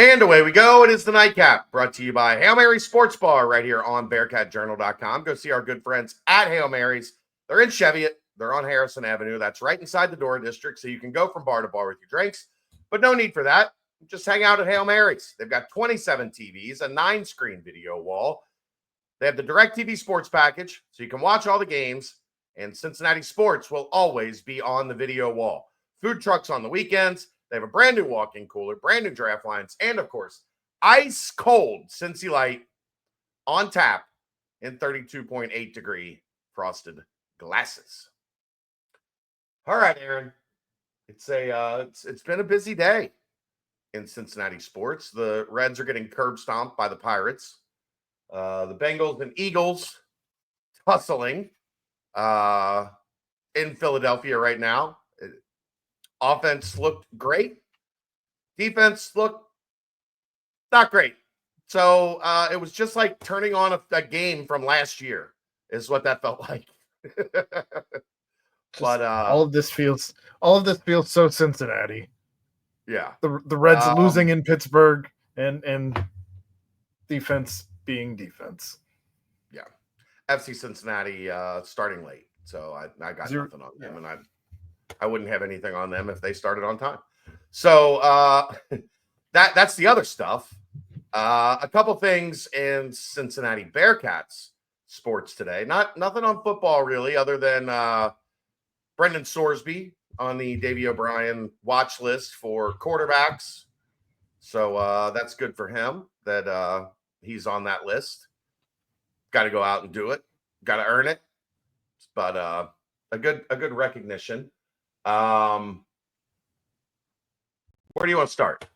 And away we go. It is the Nightcap, brought to you by Hail Mary Sports Bar right here on BearcatJournal.com. Go see our good friends at Hail Mary's. They're in Cheviot. They're on Harrison Avenue. That's right inside the Door District, so you can go from bar to bar with your drinks. But no need for that. Just hang out at Hail Mary's. They've got 27 TVs, a 9-screen video wall. They have the DirecTV Sports package, so you can watch all the games. And Cincinnati sports will always be on the video wall. Food trucks on the weekends. They have a brand new walk-in cooler, brand new draft lines, and, of course, ice-cold Cincy Light on tap in 32.8-degree frosted glasses. All right, Aaron. It's been a busy day in Cincinnati sports. The Reds are getting curb stomped by the Pirates. The Bengals and Eagles tussling in Philadelphia right now. Offense looked great. Defense looked not great. So it was just like turning on a game from last year is what that felt like. But all of this feels so Cincinnati. Yeah. The Reds losing in Pittsburgh and defense being defense. Yeah. FC Cincinnati starting late. So I got nothing on them, and I wouldn't have anything on them if they started on time. So that's the other stuff. A couple things in Cincinnati Bearcats sports today. Nothing on football really, other than Brendan Sorsby on the Davey O'Brien watch list for quarterbacks. So that's good for him that he's on that list. Got to go out and do it. Got to earn it. But a good recognition. Where do you want to start?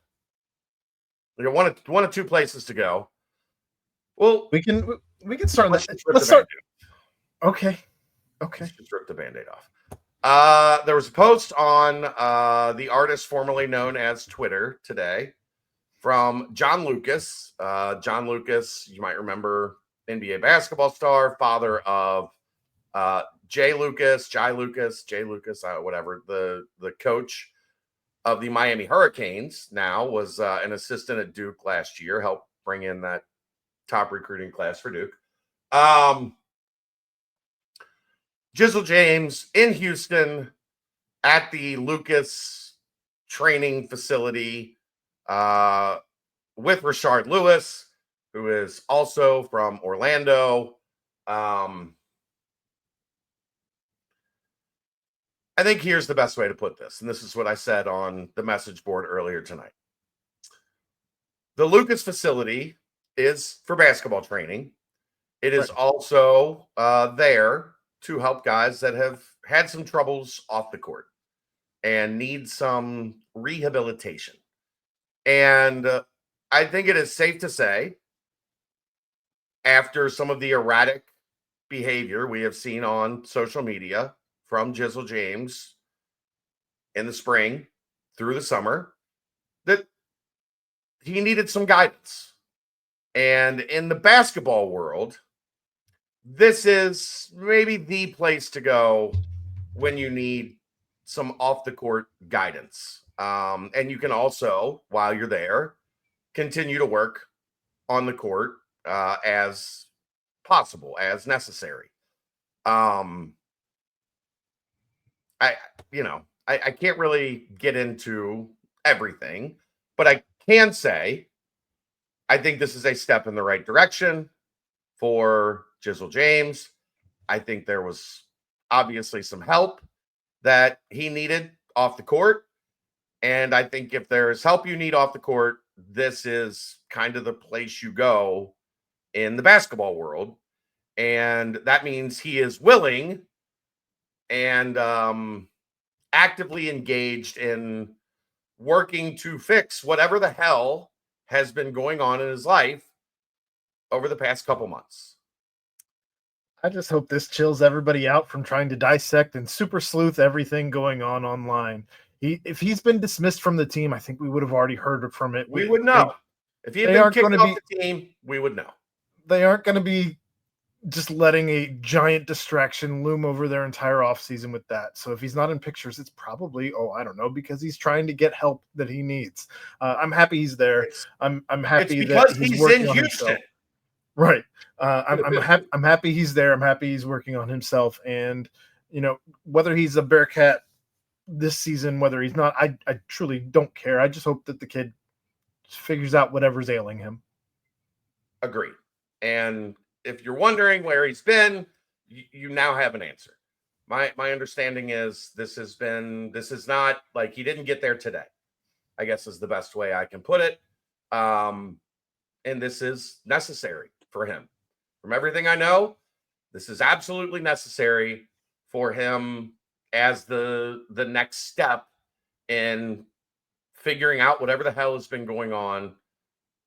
We got one of two places to go. Well, we can start. Let's start. Okay. Let's just rip the Band-Aid off. There was a post on the artist formerly known as Twitter today from John Lucas. John Lucas, you might remember, NBA basketball star, father of Jay Lucas, whatever, the coach of the Miami Hurricanes now, was an assistant at Duke last year, helped bring in that top recruiting class for Duke. Jizzle James in Houston at the Lucas training facility with Rashard Lewis, who is also from Orlando. I think here's the best way to put this, and this is what I said on the message board earlier tonight. The Lucas facility is for basketball training. It is also there to help guys that have had some troubles off the court and need some rehabilitation. And I think it is safe to say, after some of the erratic behavior we have seen on social media from Jizzle James in the spring through the summer, that he needed some guidance. And in the basketball world, this is maybe the place to go when you need some off-the-court guidance. And you can also, while you're there, continue to work on the court as possible, as necessary. I can't really get into everything, but I can say I think this is a step in the right direction for Jizzle James. I think there was obviously some help that he needed off the court. And I think if there's help you need off the court, this is kind of the place you go in the basketball world. And that means he is willing and actively engaged in working to fix whatever the hell has been going on in his life over the past couple months. I just hope this chills everybody out from trying to dissect and super sleuth everything going on online. If he's been dismissed from the team, I think we would have already heard from it. We would know. If he had been kicked off the team, we would know. They aren't going to be just letting a giant distraction loom over their entire offseason with that. So if he's not in pictures, it's probably, I don't know, because he's trying to get help that he needs. I'm happy he's there. It's I'm it's happy that because he's he's in working on Houston. himself. Right. I'm happy he's there. I'm happy he's working on himself. And whether he's a Bearcat this season, whether he's not, I truly don't care. I just hope that the kid figures out whatever's ailing him. Agreed. And if you're wondering where he's been, you now have an answer. My understanding is this is not like he didn't get there today, I guess is the best way I can put it. And this is necessary for him. From everything I know, this is absolutely necessary for him as the next step in figuring out whatever the hell has been going on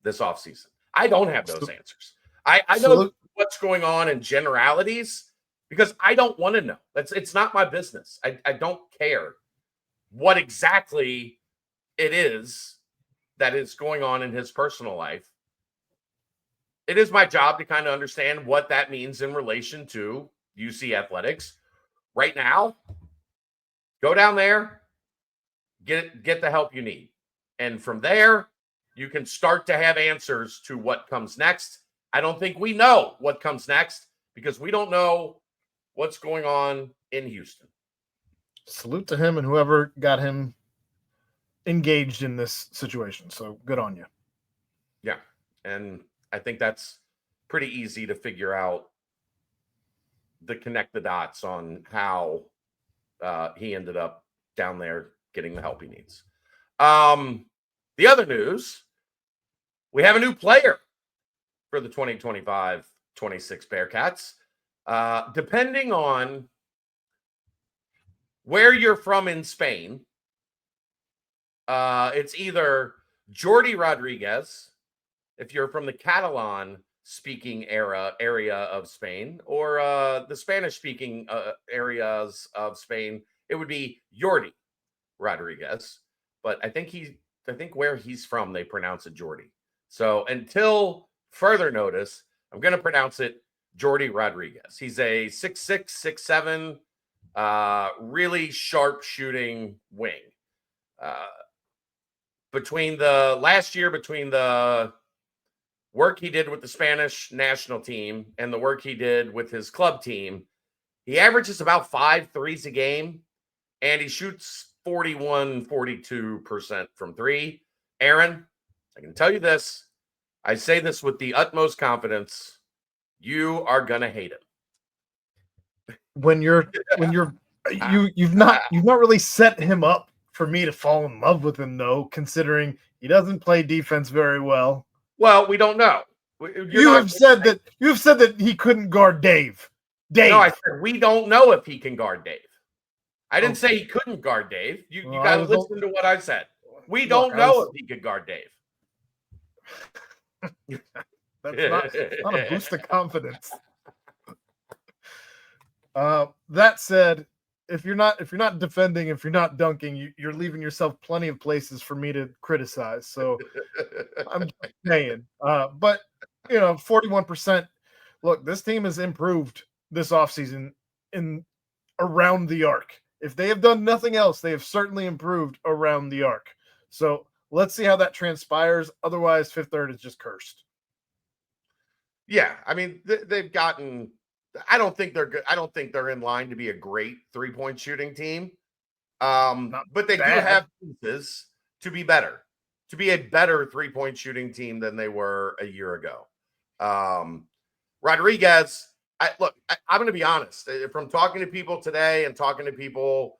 this offseason. I don't have those answers. I know what's going on in generalities because I don't want to know. It's not my business. I don't care what exactly it is that is going on in his personal life. It is my job to kind of understand what that means in relation to UC athletics. Right now, go down there, get the help you need. And from there, you can start to have answers to what comes next. I don't think we know what comes next because we don't know what's going on in Houston. Salute to him and whoever got him engaged in this situation. So good on you. Yeah. And I think that's pretty easy to figure out connect the dots on how he ended up down there getting the help he needs. The other news, we have a new player for the 2025-26 Bearcats. Depending on where you're from in Spain, it's either Jordi Rodriguez, if you're from the Catalan-speaking area of Spain, or the Spanish-speaking areas of Spain, it would be Jordi Rodriguez. But I think where he's from, they pronounce it Jordi. So until further notice, I'm going to pronounce it Jordi Rodriguez. He's a 6'6", 6'7", really sharp shooting wing. Between the work he did with the Spanish national team and the work he did with his club team, he averages about 5 threes a game, and he shoots 42% from three. Aaron, I can tell you this. I say this with the utmost confidence. You are going to hate him. You've not really set him up for me to fall in love with him, though, considering he doesn't play defense very well. Well, we don't know. You have said that he couldn't guard Dave. No, I said we don't know if he can guard Dave. I didn't say he couldn't guard Dave. You got to listen to what I said. We don't know if he could guard Dave. That's not a boost of confidence. That said, if you're not defending, if you're not dunking, you're leaving yourself plenty of places for me to criticize. So I'm saying, but 41%. Look, this team has improved this offseason in around the arc. If they have done nothing else, they have certainly improved around the arc. So let's see how that transpires. Otherwise, Fifth Third is just cursed. Yeah, I mean, they've gotten. I don't think they're good. I don't think they're in line to be a great 3-point shooting team. But they do have pieces to be better, to be a better 3-point shooting team than they were a year ago. Rodriguez, I'm going to be honest. From talking to people today and talking to people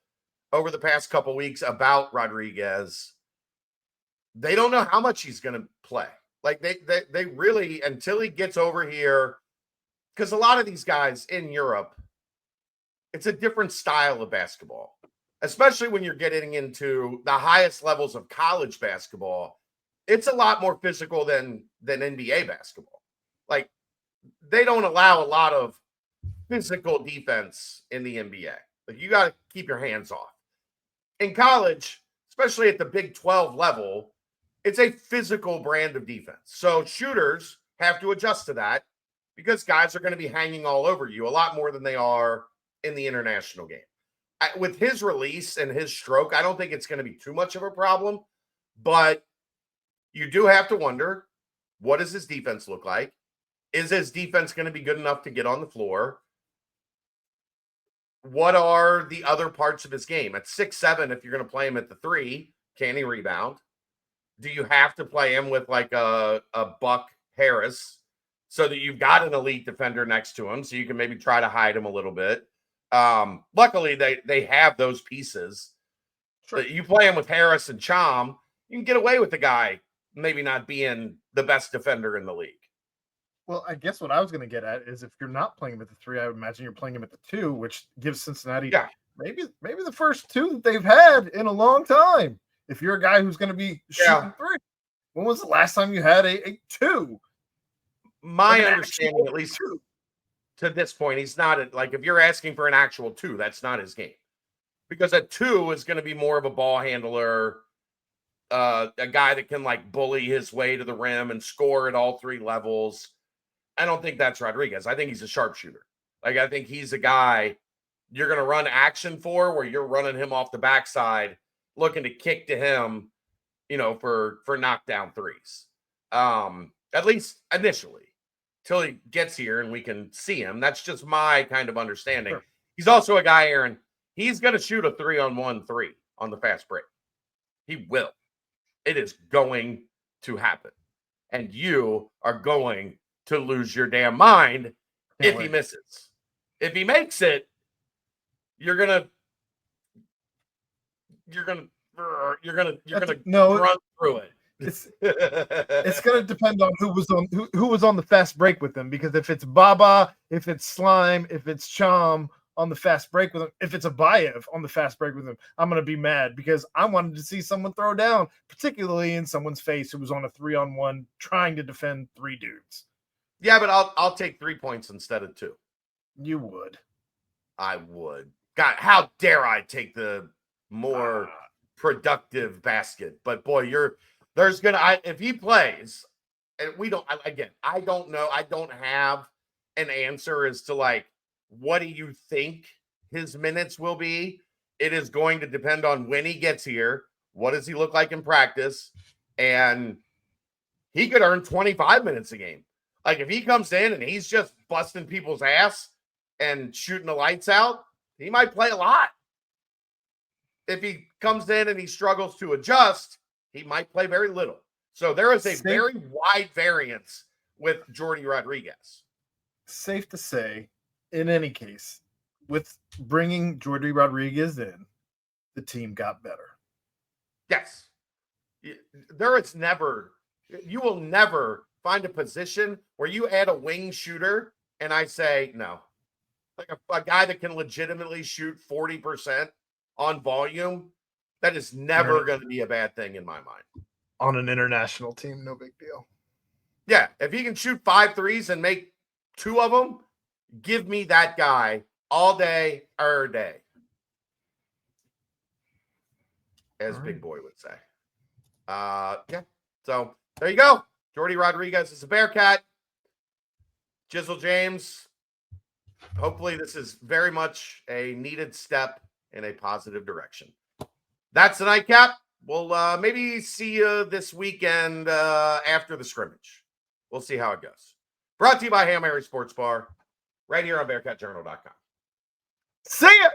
over the past couple weeks about Rodriguez, they don't know how much he's going to play. Like they really, until he gets over here, because a lot of these guys in Europe, it's a different style of basketball, especially when you're getting into the highest levels of college basketball. It's a lot more physical than NBA basketball. Like, they don't allow a lot of physical defense in the NBA. Like, you got to keep your hands off. In college, especially at the Big 12 level, it's a physical brand of defense. So shooters have to adjust to that because guys are going to be hanging all over you a lot more than they are in the international game. With his release and his stroke, I don't think it's going to be too much of a problem, but you do have to wonder, what does his defense look like? Is his defense going to be good enough to get on the floor? What are the other parts of his game? At 6'7", if you're going to play him at the 3, can he rebound? Do you have to play him with like a Buck Harris so that you've got an elite defender next to him so you can maybe try to hide him a little bit? Luckily, they have those pieces. Sure. You play him with Harris and Chom, you can get away with the guy maybe not being the best defender in the league. Well, I guess what I was going to get at is if you're not playing him at the 3, I would imagine you're playing him at the 2, which gives Cincinnati maybe the first 2 that they've had in a long time. If you're a guy who's going to be shooting 3, when was the last time you had a 2? My understanding, at least to this point, he's not like, if you're asking for an actual 2, that's not his game, because a 2 is going to be more of a ball handler, a guy that can like bully his way to the rim and score at all 3 levels. I don't think that's Rodriguez. I think he's a sharpshooter. Like, I think he's a guy you're going to run action for, where you're running him off the backside, looking to kick to him, for knockdown 3s. At least initially, till he gets here and we can see him. That's just my kind of understanding. Sure. He's also a guy, Aaron, he's going to shoot a 3-on-1 3 on the fast break. He will. It is going to happen. And you are going to lose your damn mind if he misses. If he makes it, you're gonna run through it. It's gonna depend on who was on the fast break with him, because if it's Baba, if it's Slime, if it's Chom on the fast break with him, if it's Abayev on the fast break with him, I'm gonna be mad, because I wanted to see someone throw down, particularly in someone's face who was on a 3-on-1 trying to defend 3 dudes. Yeah, but I'll take 3 points instead of 2. You would. I would. God, how dare I take the more productive basket? But boy, if he plays, and I don't know. I don't have an answer as to like, what do you think his minutes will be? It is going to depend on when he gets here. What does he look like in practice? And he could earn 25 minutes a game. Like, if he comes in and he's just busting people's ass and shooting the lights out, he might play a lot. If he comes in and he struggles to adjust, he might play very little. So there is a very wide variance with Jordi Rodriguez. Safe to say, in any case, with bringing Jordi Rodriguez in, the team got better. Yes. You will never find a position where you add a wing shooter and I say no. Like a guy that can legitimately shoot 40% on volume, that is never going to be a bad thing in my mind. On an international team, no big deal. Yeah, if he can shoot 5 threes and make 2 of them, give me that guy all day, every day, as Big Boy would say. Yeah, so there you go. Jordi Rodriguez is a Bearcat. Jizzle James, hopefully this is very much a needed step in a positive direction. That's the nightcap. We'll maybe see you this weekend after the scrimmage. We'll see how it goes. Brought to you by Hail Mary Sports Bar, right here on BearcatJournal.com. See ya!